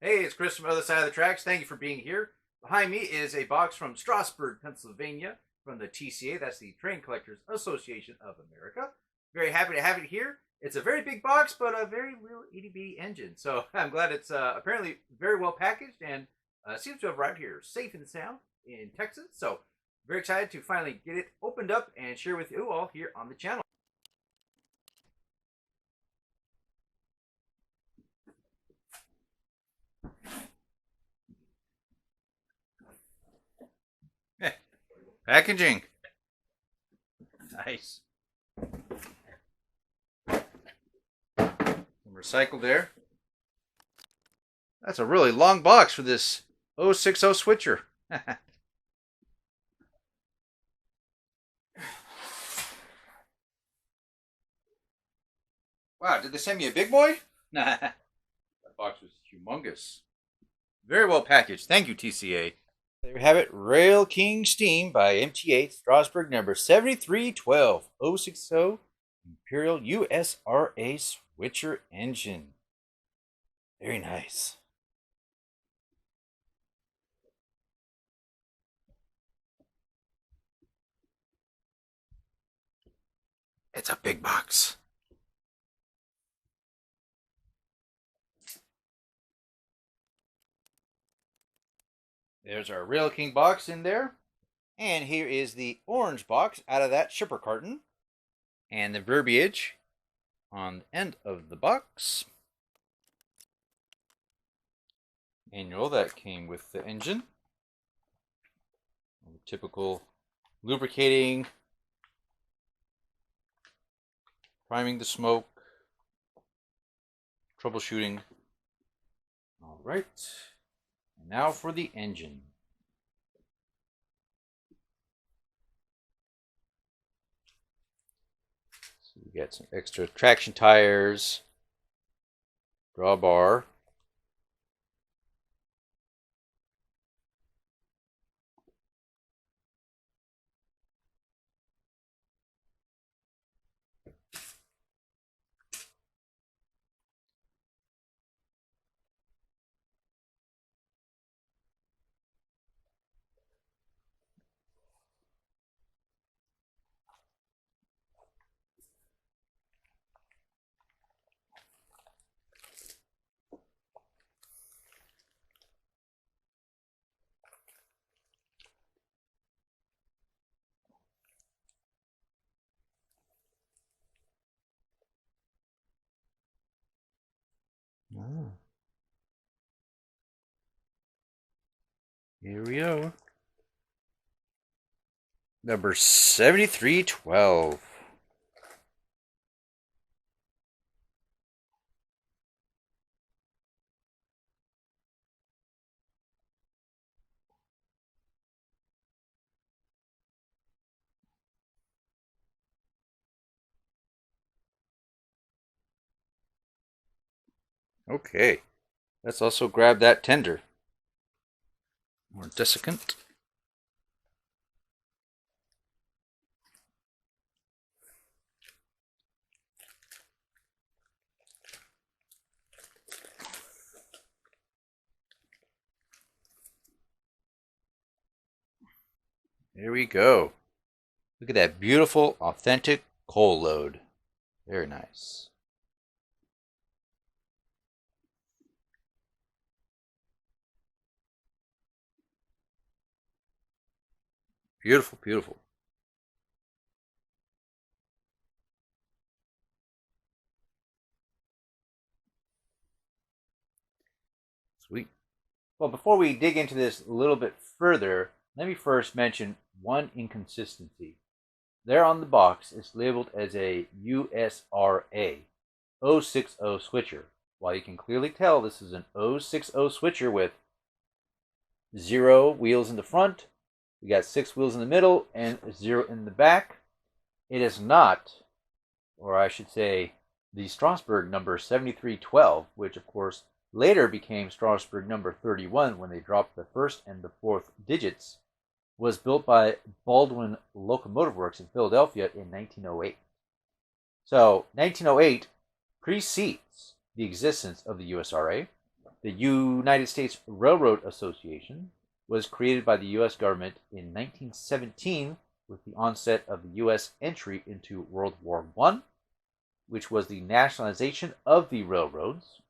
Hey, it's Chris from the other side of the tracks. Thank you for being here. Behind me is a box from Strasburg, Pennsylvania, from the TCA. That's the Train Collectors Association of America. Very happy to have it here. It's a very big box, but a very little itty bitty engine. So I'm glad it's apparently very well packaged and seems to have arrived here safe and sound in Texas. So very excited to finally get it opened up and share with you all here on the channel. Packaging. Nice. Some recycled air. That's a really long box for this 060 switcher. Wow, did they send me a big boy? That box was humongous. Very well packaged. Thank you, TCA. There we have it, RailKing Steam by MTH Strasburg number 7312 060 Imperial USRA switcher engine. Very nice. It's a big box. There's our RailKing box in there. And here is the orange box out of that shipper carton. And the verbiage on the end of the box. Manual that came with the engine. The typical lubricating, priming the smoke, troubleshooting. All right. Now for the engine. So we got some extra traction tires, drawbar, Here we go. Number 7312. Okay. Let's also grab that tender. More desiccant. There we go. Look at that beautiful, authentic coal load. Very nice. Beautiful, beautiful. Sweet. Well, before we dig into this a little bit further, let me first mention one inconsistency. There on the box, it's labeled as a USRA 060 switcher. While you can clearly tell this is an 060 switcher with 0 wheels in the front, we got 6 wheels in the middle and 0 in the back. It is not, or I should say, the Strasburg number 7312, which of course later became Strasburg number 31 when they dropped the first and the fourth digits, was built by Baldwin Locomotive Works in Philadelphia in 1908. So 1908 precedes the existence of the USRA. the United States Railroad Association was created by the U.S. government in 1917 with the onset of the U.S. entry into World War I, which was the nationalization of the railroads,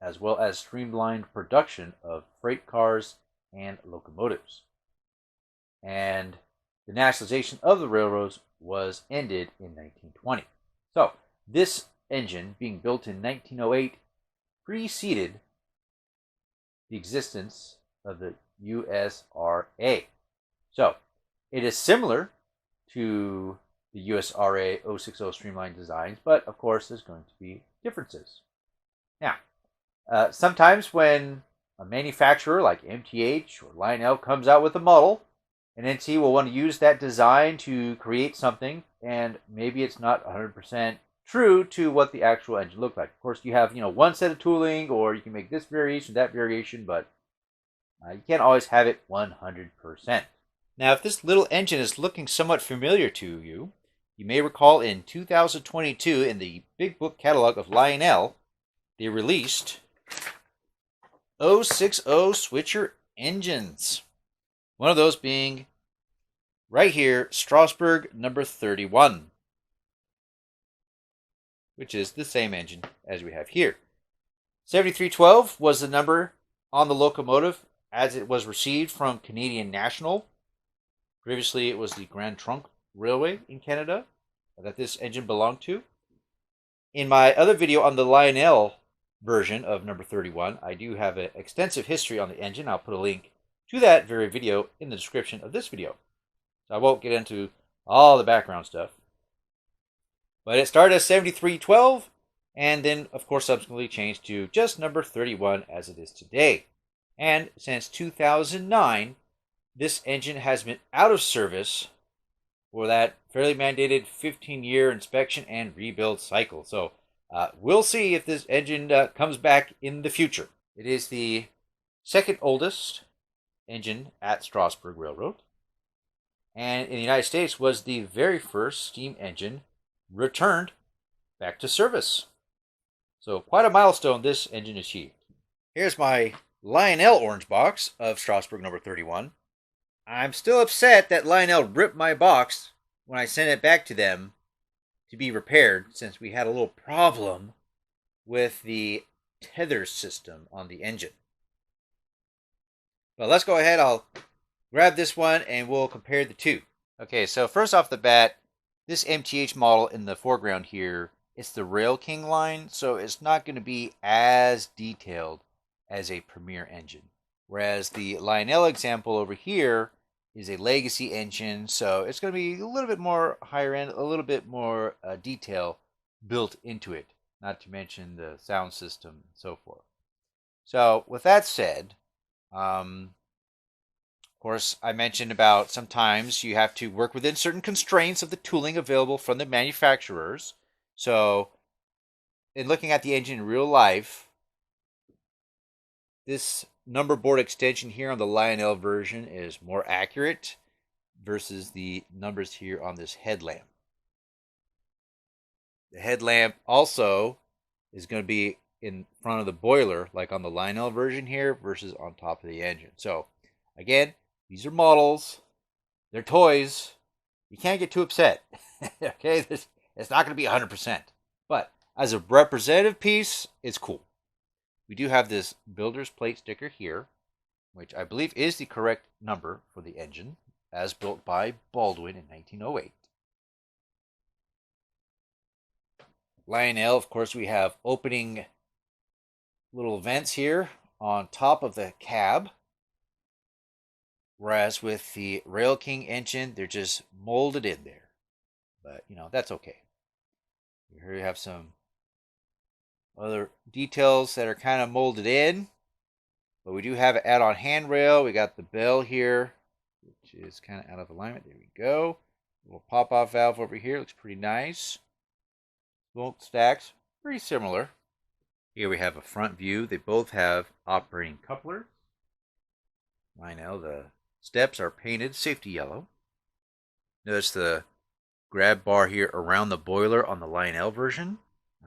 as well as streamlined production of freight cars and locomotives. And the nationalization of the railroads was ended in 1920. So, this engine, being built in 1908, preceded the existence of the USRA. So, it is similar to the USRA 060 streamlined designs, but of course there's going to be differences. Now, sometimes when a manufacturer like MTH or Lionel comes out with a model, an NT will want to use that design to create something, and maybe it's not 100% true to what the actual engine looked like. Of course, you have one set of tooling, or you can make this variation, that variation, but you can't always have it 100%. Now, if this little engine is looking somewhat familiar to you, you may recall in 2022 in the Big Book catalog of Lionel, they released 060 switcher engines. One of those being right here, Strasburg number 31, which is the same engine as we have here. 7312 was the number on the locomotive as it was received from Canadian National. Previously, it was the Grand Trunk Railway in Canada that this engine belonged to. In my other video on the Lionel version of number 31, I do have an extensive history on the engine. I'll put a link to that very video in the description of this video. So I won't get into all the background stuff. But it started as 7312, and then, of course, subsequently changed to just number 31 as it is today. And since 2009, this engine has been out of service for that fairly mandated 15-year inspection and rebuild cycle. So we'll see if this engine comes back in the future. It is the second oldest engine at Strasburg Railroad, and in the United States was the very first steam engine returned back to service. So quite a milestone this engine achieved. Here's my Lionel orange box of Strasburg number 31. I'm still upset that Lionel ripped my box when I sent it back to them to be repaired, since we had a little problem with the tether system on the engine. But let's go ahead, I'll grab this one and we'll compare the two. Okay, so first off the bat, this MTH model in the foreground here, it's the RailKing line, so it's not going to be as detailed as a Premier engine. Whereas the Lionel example over here is a legacy engine, so it's going to be a little bit more higher end, a little bit more detail built into it, not to mention the sound system and so forth. So with that said, of course, I mentioned about sometimes you have to work within certain constraints of the tooling available from the manufacturers. So in looking at the engine in real life, this number board extension here on the Lionel version is more accurate versus the numbers here on this headlamp. The headlamp also is going to be in front of the boiler, like on the Lionel version here, versus on top of the engine. So again, these are models, they're toys, you can't get too upset. Okay, it's not going to be 100%, but as a representative piece, it's cool. We do have this builder's plate sticker here, which I believe is the correct number for the engine, as built by Baldwin in 1908. Lionel, of course, we have opening little vents here on top of the cab, whereas with the RailKing engine, they're just molded in there. But, that's okay. Here you have some other details that are kind of molded in, but we do have an add-on handrail. We got the bell here, which is kind of out of alignment. There we go. A little pop-off valve over here. Looks pretty nice. Smokestacks, pretty similar. Here we have a front view. They both have operating couplers. Lionel, the steps are painted safety yellow. Notice the grab bar here around the boiler on the Lionel version,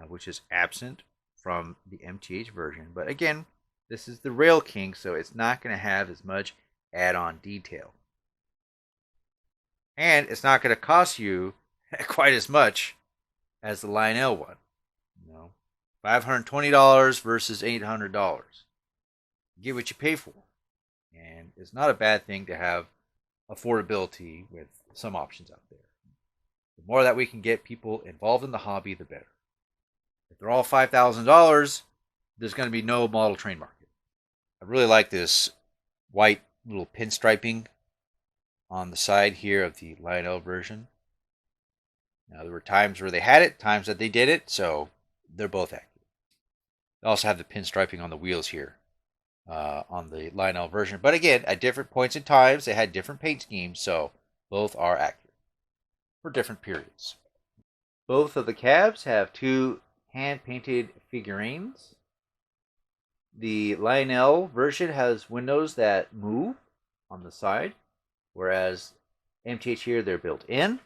which is absent from the MTH version. But again, this is the RailKing, so it's not going to have as much add-on detail. And it's not going to cost you quite as much as the Lionel one. You know, $520 versus $800. You get what you pay for. And it's not a bad thing to have affordability with some options out there. The more that we can get people involved in the hobby, the better. If they're all $5,000, there's going to be no model train market. I really like this white little pinstriping on the side here of the Lionel version. Now, there were times where they had it, times that they did it, so they're both accurate. They also have the pinstriping on the wheels here on the Lionel version. But again, at different points in times, they had different paint schemes, so both are accurate for different periods. Both of the cabs have two hand-painted figurines. The Lionel version has windows that move on the side, whereas MTH here, they're built in.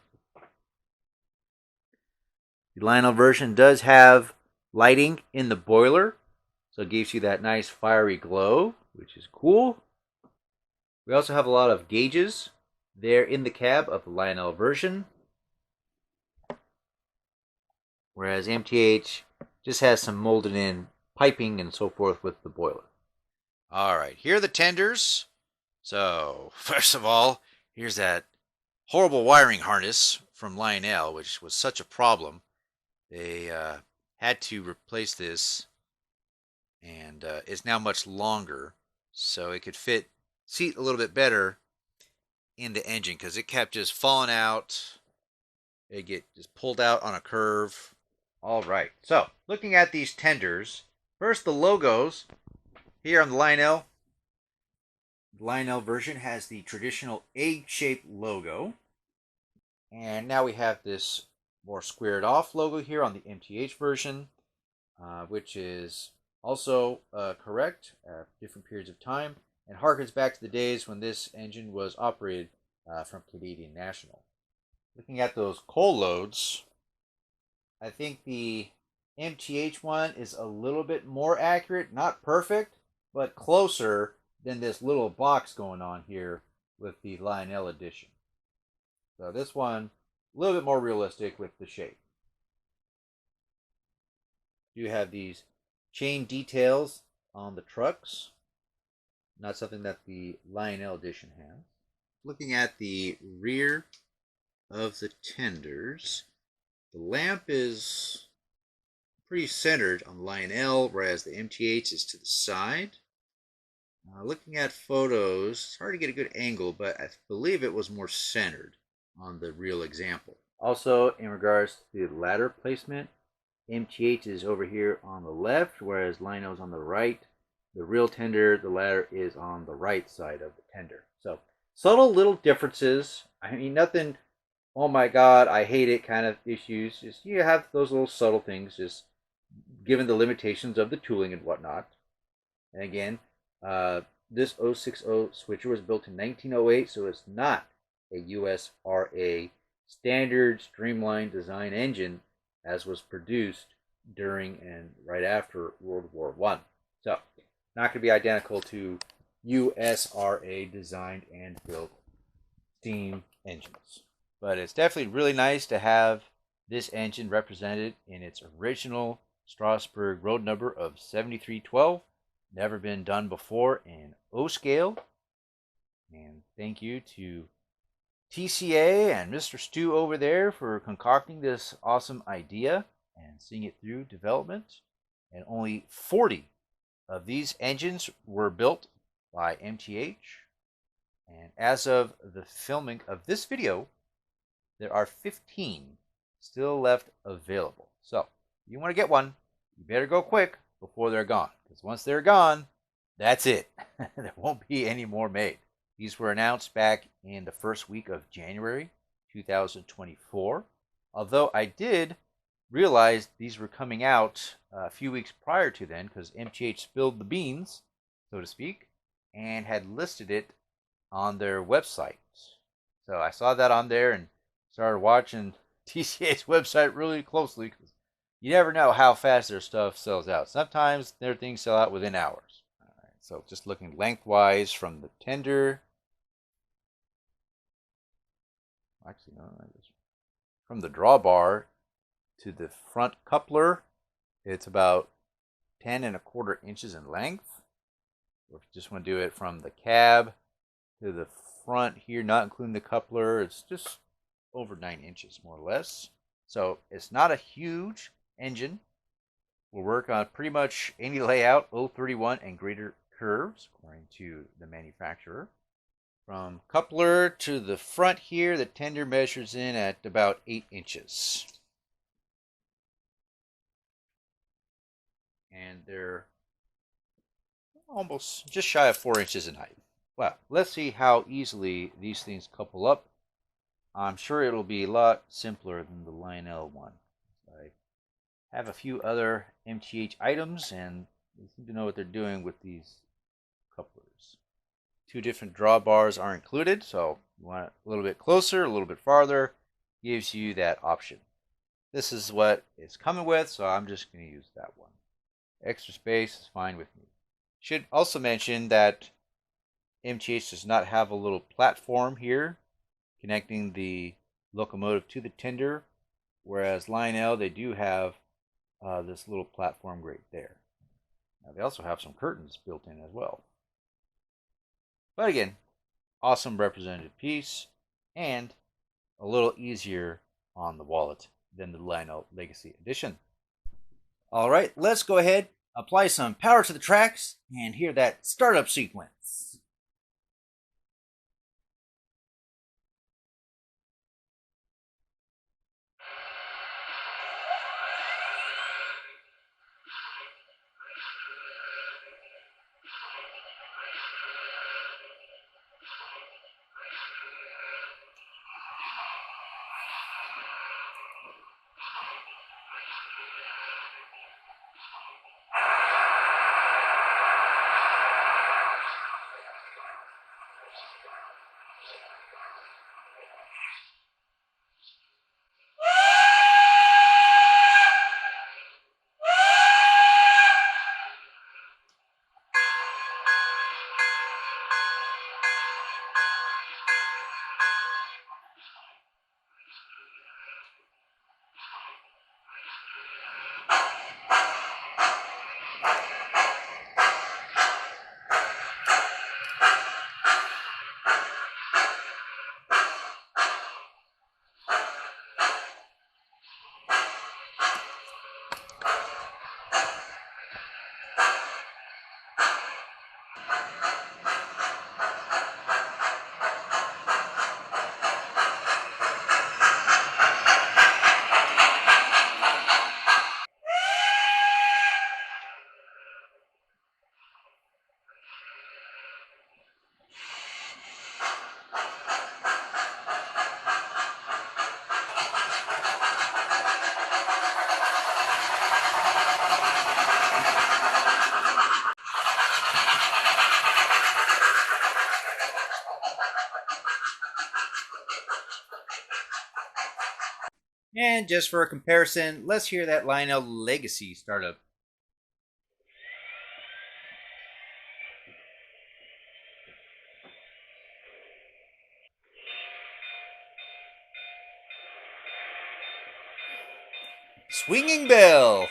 The Lionel version does have lighting in the boiler, so it gives you that nice fiery glow, which is cool. We also have a lot of gauges there in the cab of the Lionel version, whereas MTH just has some molded in piping and so forth with the boiler. All right, here are the tenders. So, first of all, here's that horrible wiring harness from Lionel, which was such a problem. They had to replace this, and it's now much longer, so it could seat a little bit better in the engine, because it kept just falling out. It get just pulled out on a curve. All right, so looking at these tenders, first the logos here on the Lionel. The Lionel version has the traditional egg-shaped logo, and now we have this more squared off logo here on the MTH version, which is also correct at different periods of time and harkens back to the days when this engine was operated from Canadian National. Looking at those coal loads, I think the MTH one is a little bit more accurate, not perfect, but closer than this little box going on here with the Lionel edition. So this one, a little bit more realistic with the shape. You have these chain details on the trucks, not something that the Lionel edition has. Looking at the rear of the tenders, the lamp is pretty centered on the Lionel, whereas the MTH is to the side. Looking at photos, it's hard to get a good angle, but I believe it was more centered on the real example. Also, in regards to the ladder placement, MTH is over here on the left, whereas Lionel is on the right. The real tender, the ladder is on the right side of the tender. So, subtle little differences. I mean, nothing, oh my god, I hate it kind of issues. Just you have those little subtle things, just given the limitations of the tooling and whatnot. And again, this 060 switcher was built in 1908, so it's not a US RA standard streamlined design engine as was produced during and right after World War I. So, not going to be identical to US RA designed and built steam engines. But it's definitely really nice to have this engine represented in its original Strasburg road number of 7312. Never been done before in O scale. And thank you to TCA and Mr. Stu over there for concocting this awesome idea and seeing it through development. And only 40 of these engines were built by MTH. And as of the filming of this video, there are 15 still left available. So, if you want to get one, you better go quick before they're gone. Because once they're gone, that's it. There won't be any more made. These were announced back in the first week of January 2024. Although I did realize these were coming out a few weeks prior to then, because MTH spilled the beans, so to speak, and had listed it on their website. So I saw that on there and started watching TCA's website really closely, because You never know how fast their stuff sells out. Sometimes their things sell out within hours. All right, so just looking lengthwise from the tender. Actually, no, from the drawbar to the front coupler, it's about 10 1/4 inches in length. Or if you just want to do it from the cab to the front here, not including the coupler, it's just over 9 inches, more or less. So it's not a huge engine. Will work on pretty much any layout, 031 and greater curves, according to the manufacturer. From coupler to the front here, the tender measures in at about 8 inches. And they're almost just shy of 4 inches in height. Well, let's see how easily these things couple up. I'm sure it'll be a lot simpler than the Lionel one. I have a few other MTH items, and they seem to know what they're doing with these couplers. 2 different drawbars are included, so you want it a little bit closer, a little bit farther, gives you that option. This is what it's coming with, so I'm just going to use that one. Extra space is fine with me. Should also mention that MTH does not have a little platform here connecting the locomotive to the tender, whereas Lionel, they do have this little platform right there. Now, they also have some curtains built in as well. But again, awesome representative piece and a little easier on the wallet than the Lionel Legacy Edition. All right, let's go ahead, apply some power to the tracks, and hear that startup sequence. And just for a comparison, let's hear that Lionel Legacy startup. Swinging bell.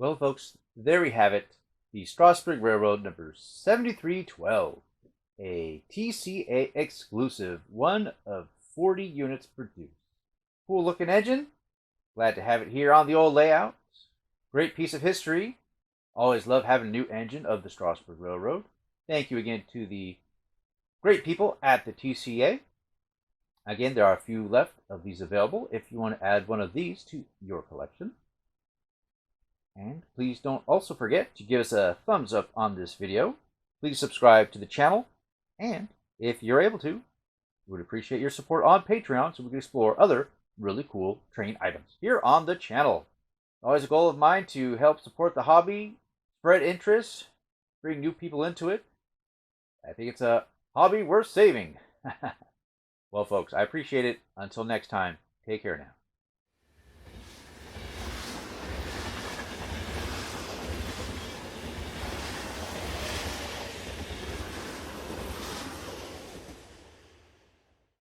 Well, folks, there we have it. The Strasburg Railroad number 7312. A TCA exclusive, one of 40 units produced. Cool looking engine. Glad to have it here on the old layout. Great piece of history. Always love having a new engine of the Strasburg Railroad. Thank you again to the great people at the TCA. Again, there are a few left of these available if you want to add one of these to your collection. And please don't also forget to give us a thumbs up on this video. Please subscribe to the channel. And if you're able to, we would appreciate your support on Patreon so we can explore other really cool train items here on the channel. Always a goal of mine to help support the hobby, spread interest, bring new people into it. I think it's a hobby worth saving. Well, folks, I appreciate it. Until next time, take care now.